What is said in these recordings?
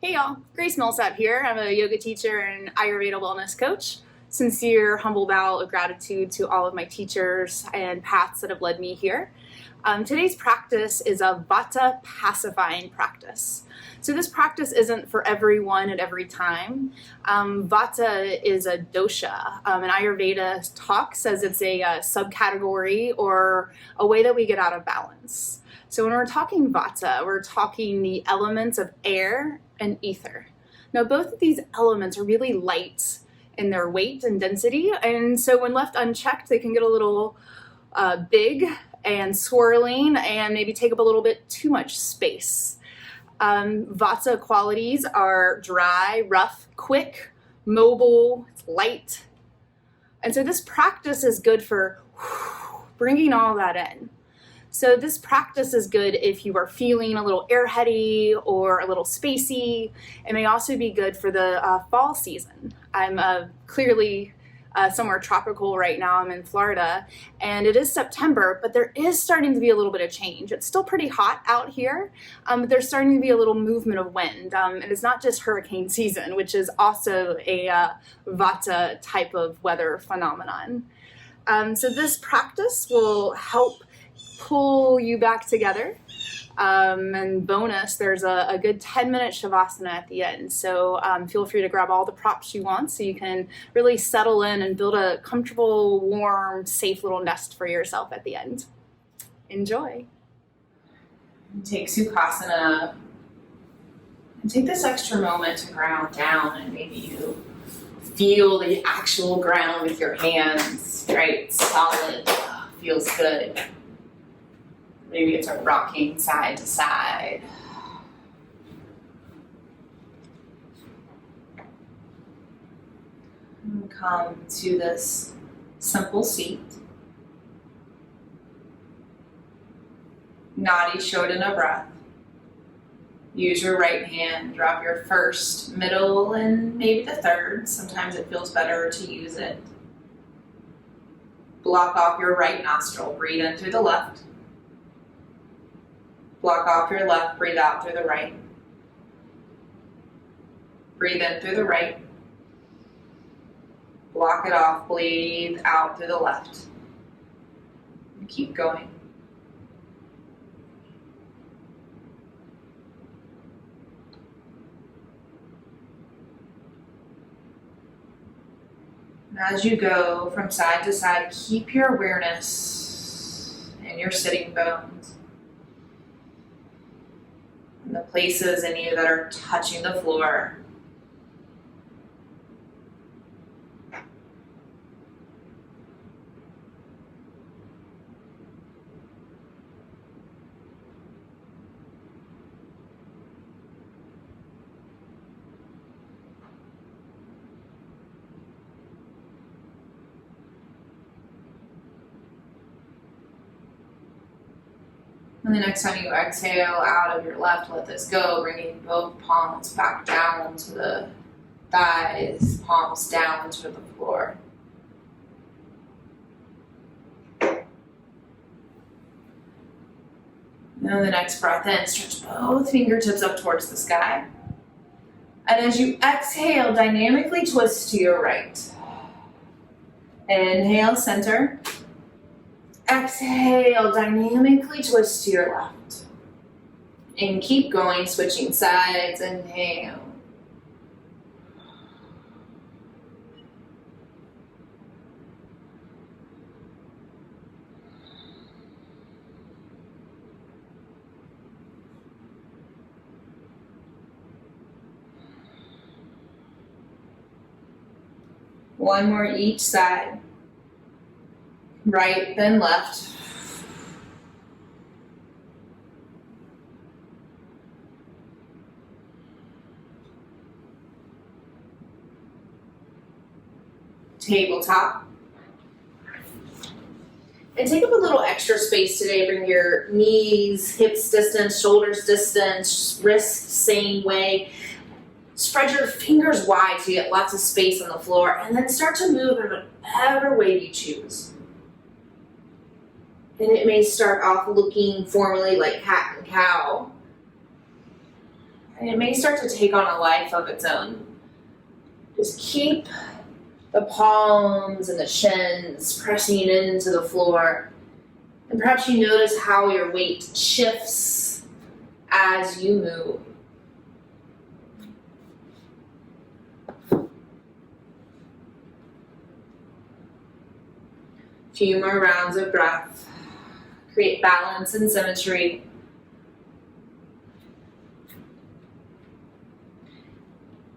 Hey y'all, Grace Millsap here. I'm a yoga teacher and Ayurveda wellness coach. Sincere, humble bow of gratitude to all of my teachers and paths that have led me here. Today's practice is a Vata pacifying practice. So this practice isn't for everyone at every time. Vata is a dosha. An Ayurveda talk says it's a subcategory or a way that we get out of balance. So when we're talking Vata, we're talking the elements of air and ether. Now both of these elements are really light in their weight and density, and so when left unchecked they can get a little big and swirling and maybe take up a little bit too much space. Vata qualities are dry, rough, quick, mobile, light. And so this practice is good for bringing all that in. So this practice is good if you are feeling a little airheady or a little spacey. It may also be good for the fall season. I'm clearly somewhere tropical right now. I'm in Florida and it is September, but there is starting to be a little bit of change. It's still pretty hot out here, but there's starting to be a little movement of wind. And it's not just hurricane season, which is also a Vata type of weather phenomenon. So this practice will help pull you back together. And bonus, there's a good 10-minute shavasana at the end. So feel free to grab all the props you want so you can really settle in and build a comfortable, warm, safe little nest for yourself at the end. Enjoy. Take Sukhasana and take this extra moment to ground down, and maybe you feel the actual ground with your hands, right? Solid, feels good. Maybe it's a rocking side to side. And come to this simple seat. Nadi Shodhana breath. Use your right hand, drop your first, middle, and maybe the third. Sometimes it feels better to use it. Block off your right nostril, breathe in through the left. Block off your left, breathe out through the right. Breathe in through the right. Block it off, breathe out through the left. And keep going. And as you go from side to side, keep your awareness in your sitting bones. And the places in you that are touching the floor. And the next time you exhale out of your left, let this go, bringing both palms back down to the thighs, palms down to the floor. And then the next breath in, stretch both fingertips up towards the sky. And as you exhale, dynamically twist to your right. Inhale, center. Exhale, dynamically twist to your left. And keep going, switching sides. Inhale. One more each side. Right, then left. Tabletop. And take up a little extra space today. Bring your knees, hips distance, shoulders distance, wrists same way. Spread your fingers wide so you get lots of space on the floor, and then start to move in whatever way you choose. And it may start off looking formally like cat and cow. And it may start to take on a life of its own. Just keep the palms and the shins pressing into the floor. And perhaps you notice how your weight shifts as you move. Few more rounds of breath. Create balance and symmetry.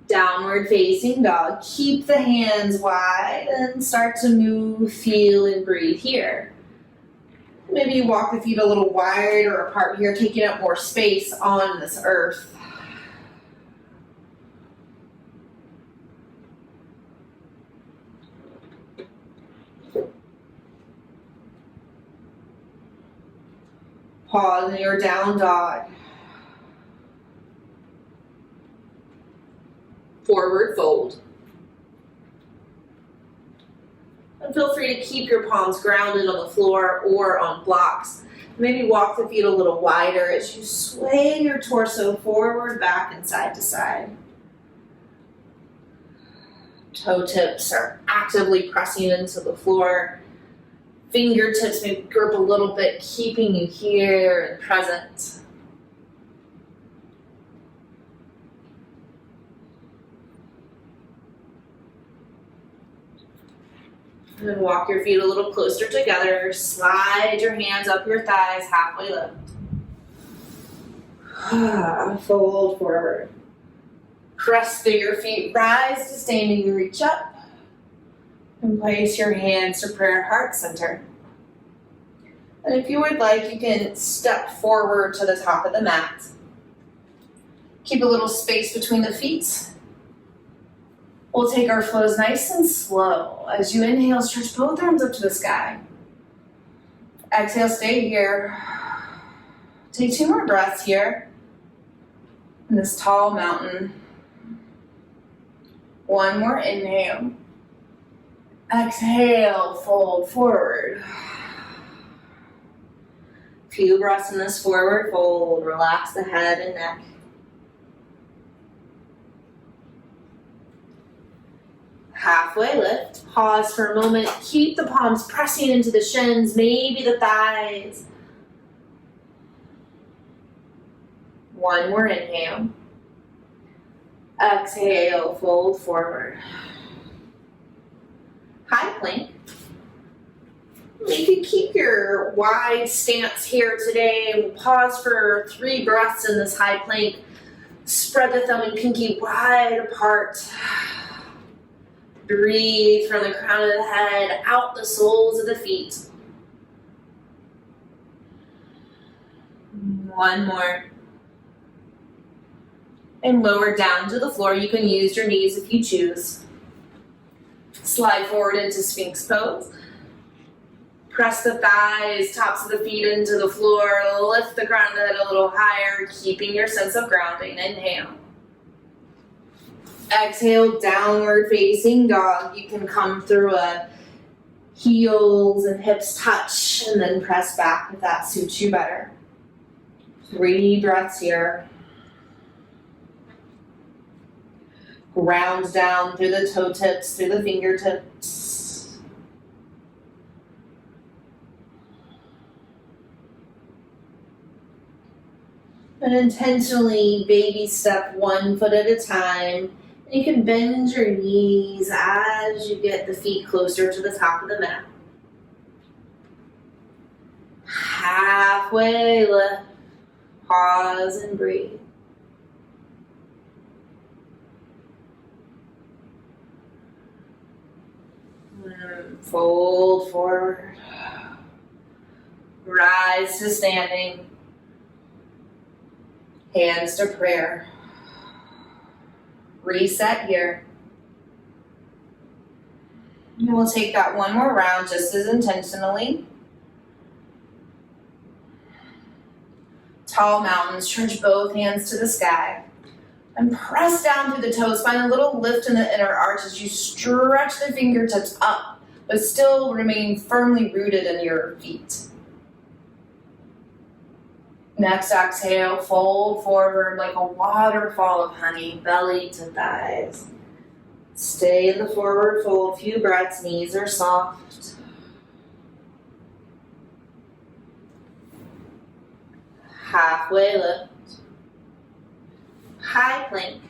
Downward facing dog. Keep the hands wide and start to move, feel, and breathe here. Maybe you walk the feet a little wider apart here, taking up more space on this earth. Pause in your down dog. Forward fold. And feel free to keep your palms grounded on the floor or on blocks. Maybe walk the feet a little wider as you sway your torso forward, back, and side to side. Toe tips are actively pressing into the floor. Fingertips may grip a little bit, keeping you here and present. And then walk your feet a little closer together. Slide your hands up your thighs, halfway lift. Fold forward. Press through your feet, rise to standing, reach up. And place your hands to prayer heart center. And if you would like, you can step forward to the top of the mat. Keep a little space between the feet. We'll take our flows nice and slow. As you inhale, stretch both arms up to the sky. Exhale, stay here. Take 2 more breaths here in this tall mountain. 1 more inhale. Exhale, fold forward. Few breaths in this forward fold. Relax the head and neck. Halfway lift. Pause for a moment. Keep the palms pressing into the shins, maybe the thighs. 1 more inhale. Exhale, fold forward. High plank. You can keep your wide stance here today. We'll pause for 3 breaths in this high plank. Spread the thumb and pinky wide apart. Breathe from the crown of the head out the soles of the feet. 1 more. And lower down to the floor. You can use your knees if you choose. Slide forward into Sphinx pose. Press the thighs, tops of the feet into the floor. Lift the crown of the head a little higher, keeping your sense of grounding. Inhale. Exhale, downward facing dog. You can come through a heels and hips touch and then press back if that suits you better. 3 breaths here. Ground down through the toe tips, through the fingertips. And intentionally baby step 1 foot at a time. You can bend your knees as you get the feet closer to the top of the mat. Halfway lift. Pause and breathe. Fold forward. Rise to standing. Hands to prayer. Reset here. And we'll take that 1 more round just as intentionally. Tall mountain, stretch both hands to the sky. And press down through the toes. Find a little lift in the inner arch as you stretch the fingertips up, but still remain firmly rooted in your feet. Next exhale, fold forward like a waterfall of honey, belly to thighs. Stay in the forward fold, few breaths, knees are soft. Halfway lift. High plank.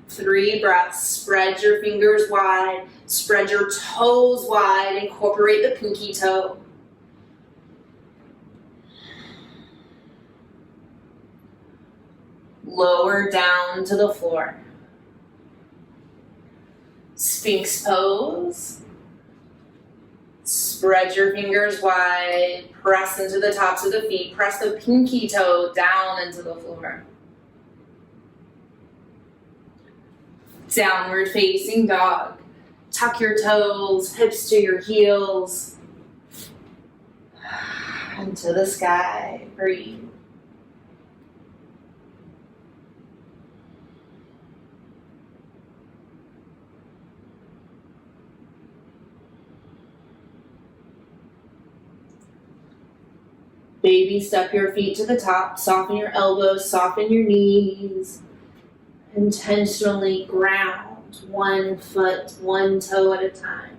3 breaths, spread your fingers wide, spread your toes wide, incorporate the pinky toe. Lower down to the floor. Sphinx pose. Spread your fingers wide, press into the tops of the feet, press the pinky toe down into the floor. Downward facing dog. Tuck your toes, hips to your heels. Into the sky, breathe. Baby step your feet to the top, soften your elbows, soften your knees. Intentionally ground 1 foot, 1 toe at a time.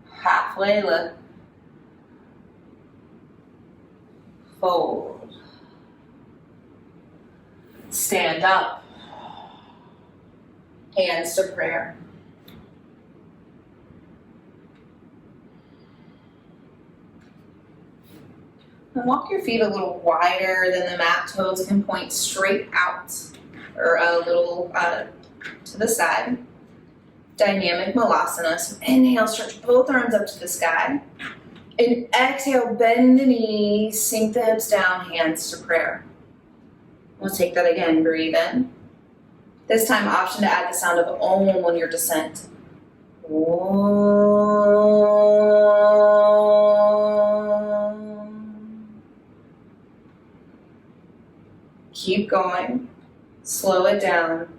Halfway lift. Fold. Stand up. Hands to prayer. And walk your feet a little wider than the mat. Toes can point straight out or a little to the side. Dynamic malasana. So inhale, stretch both arms up to the sky. And exhale, bend the knees, sink the hips down, hands to prayer. We'll take that again, breathe in. This time, option to add the sound of Om on your descent. Keep going. Slow it down.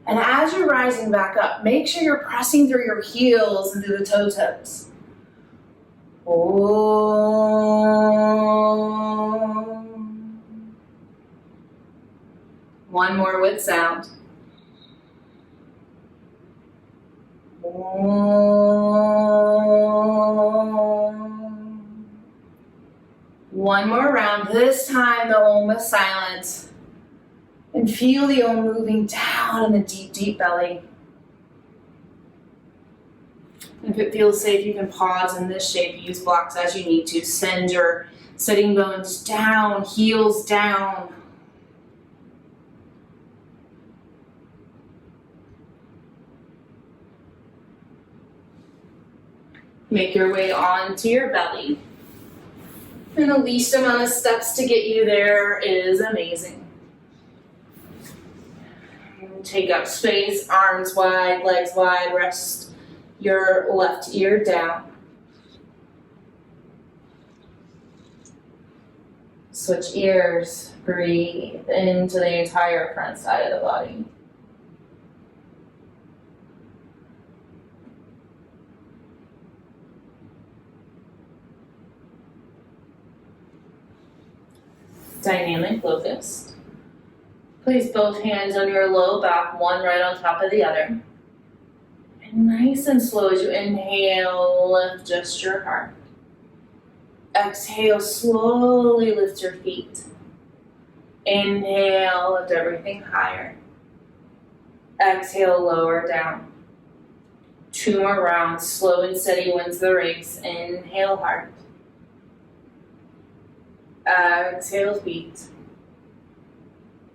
And as you're rising back up, make sure you're pressing through your heels into the toe tips. One more with sound. One more round. This time the Om is silent. And feel the Om moving down in the deep, deep belly. If it feels safe, you can pause in this shape. Use blocks as you need to. Send your sitting bones down, heels down. Make your way onto your belly. And the least amount of steps to get you there is amazing. Take up space, arms wide, legs wide, rest your left ear down. Switch ears, breathe into the entire front side of the body. Dynamic locust. Place both hands on your low back, one right on top of the other. And nice and slow as you inhale, lift just your heart. Exhale, slowly lift your feet. Inhale, lift everything higher. Exhale, lower down. 2 more rounds, slow and steady wins the race. Inhale, heart. Exhale, feet.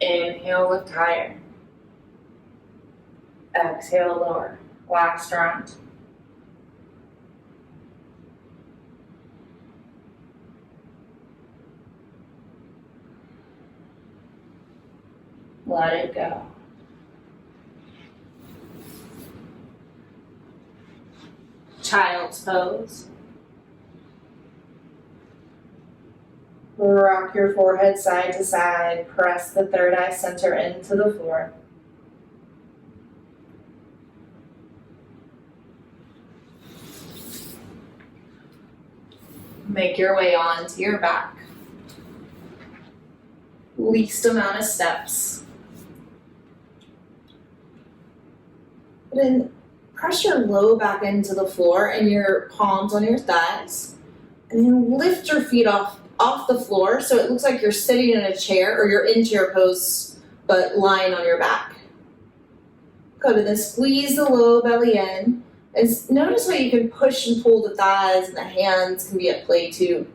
Inhale, lift higher. Exhale, lower. Last round. Let it go. Child's pose. Rock your forehead side to side. Press the third eye center into the floor. Make your way onto your back. Least amount of steps. Then press your low back into the floor and your palms on your thighs. And then lift your feet off the floor so it looks like you're sitting in a chair or you're in chair pose but lying on your back. Good, and then squeeze the low belly in. And notice how you can push and pull the thighs and the hands can be at play too.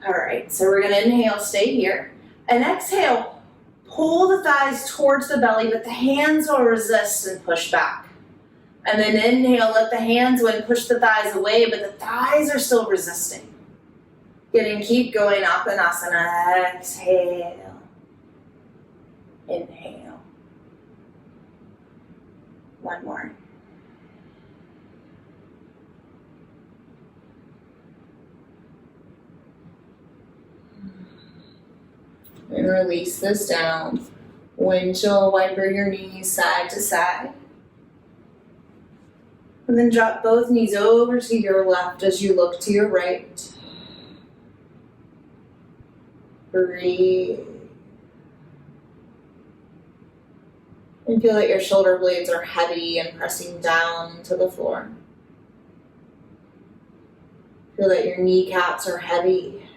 Alright, so we're gonna inhale, stay here. And exhale, pull the thighs towards the belly, but the hands will resist and push back. And then inhale, let the hands go and push the thighs away, but the thighs are still resisting. Good, and keep going, Uttanasana. Exhale. Inhale. One more. And release this down. Windshield wiper your knees side to side. And then drop both knees over to your left as you look to your right. Breathe. And feel that your shoulder blades are heavy and pressing down to the floor. Feel that your kneecaps are heavy.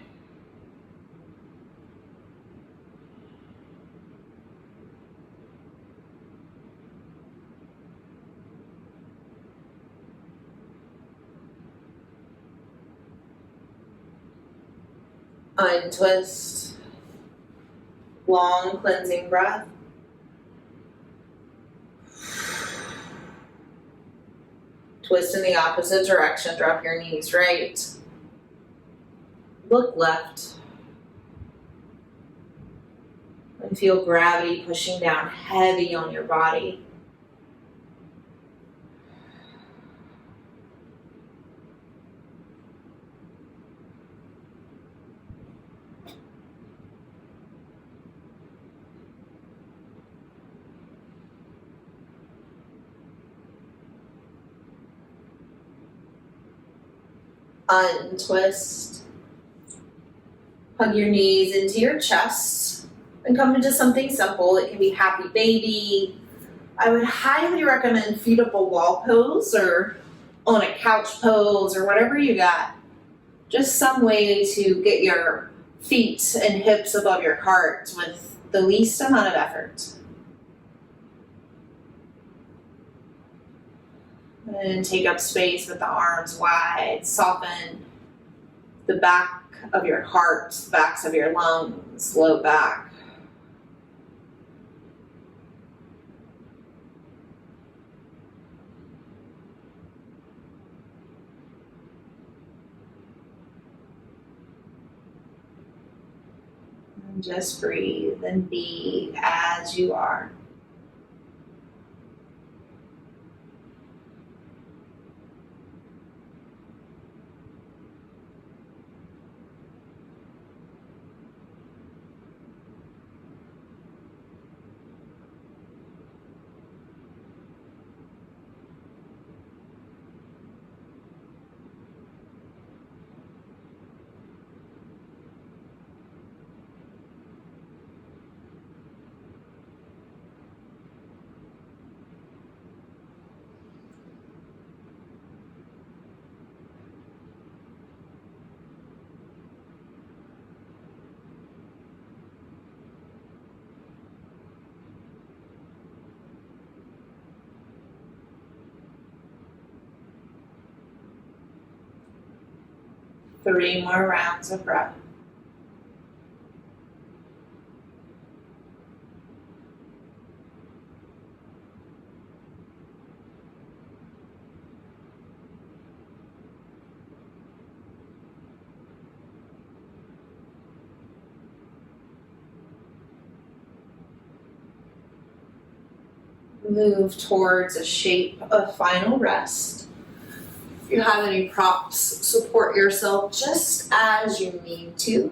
Untwist. Long cleansing breath. Twist in the opposite direction. Drop your knees right. Look left. And feel gravity pushing down heavy on your body. Untwist. Hug your knees into your chest and come into something simple. It can be happy baby. I would highly recommend feet up a wall pose or on a couch pose or whatever you got. Just some way to get your feet and hips above your heart with the least amount of effort. And take up space with the arms wide. Soften the back of your heart, the backs of your lungs, low back. And just breathe and be as you are. Three more rounds of breath. Move towards a shape of final rest. If you have any props, support yourself just as you need to.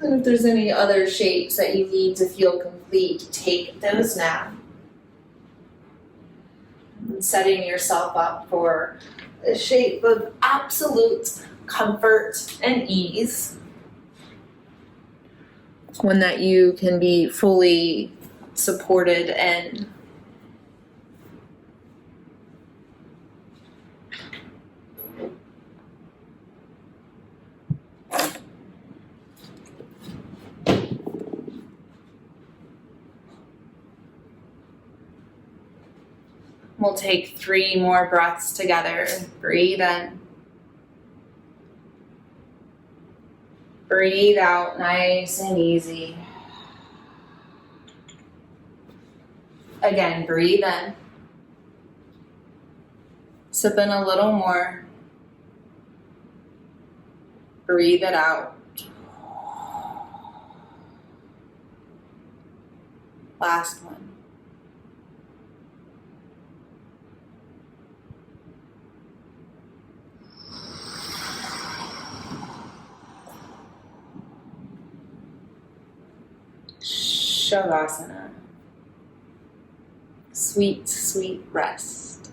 And if there's any other shapes that you need to feel complete, take those now. And setting yourself up for a shape of absolute comfort and ease. One that you can be fully supported in. We'll take 3 more breaths together. Breathe in. Breathe out nice and easy. Again, breathe in. Sip in a little more. Breathe it out. Last one. Shavasana. Sweet, sweet rest.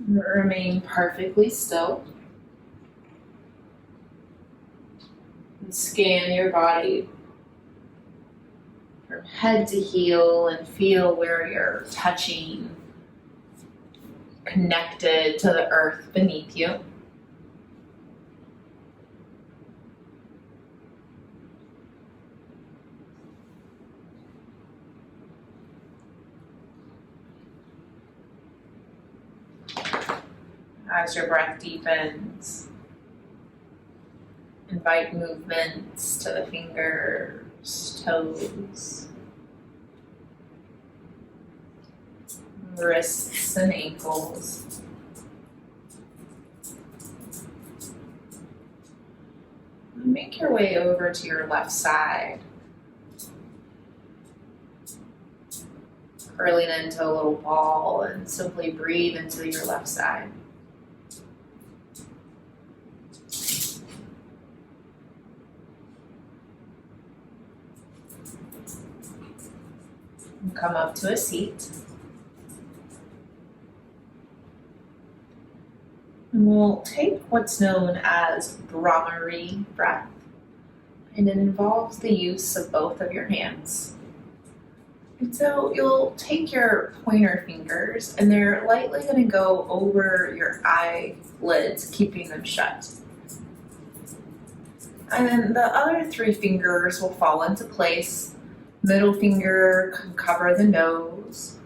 Remain perfectly still. And scan your body from head to heel and feel where you're touching, connected to the earth beneath you. As your breath deepens, invite movements to the fingers, toes, wrists and ankles. Make your way over to your left side, curling into a little ball, and simply breathe into your left side. And come up to a seat. And we'll take what's known as Brahmari breath, and it involves the use of both of your hands. And so you'll take your pointer fingers and they're lightly going to go over your eyelids, keeping them shut. And then the other 3 fingers will fall into place. Middle finger can cover the nose,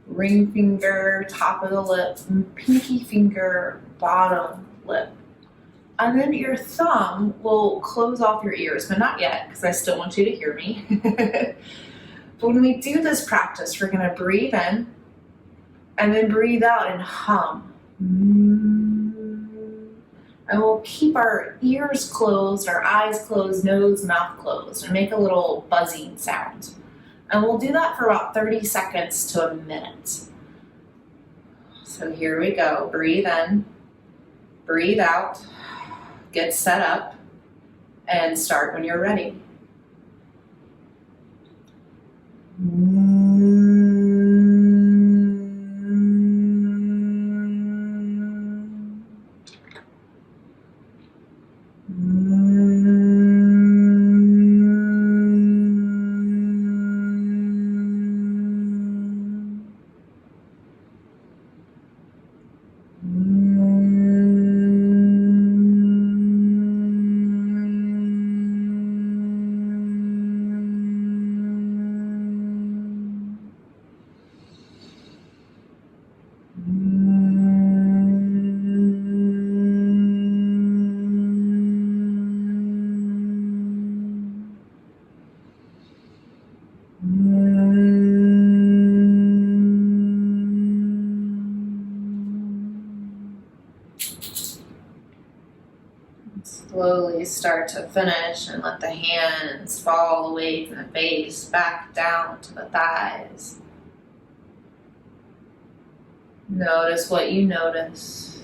ring finger, top of the lip, pinky finger, bottom lip. And then your thumb will close off your ears, but not yet, because I still want you to hear me. But when we do this practice, we're going to breathe in and then breathe out and hum. And we'll keep our ears closed, our eyes closed, nose, mouth closed, and make a little buzzing sound. And we'll do that for about 30 seconds to a minute. So here we go. Breathe in, breathe out, get set up, and start when you're ready. Slowly start to finish and let the hands fall away from the face, back down to the thighs. Notice what you notice.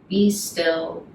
Be still.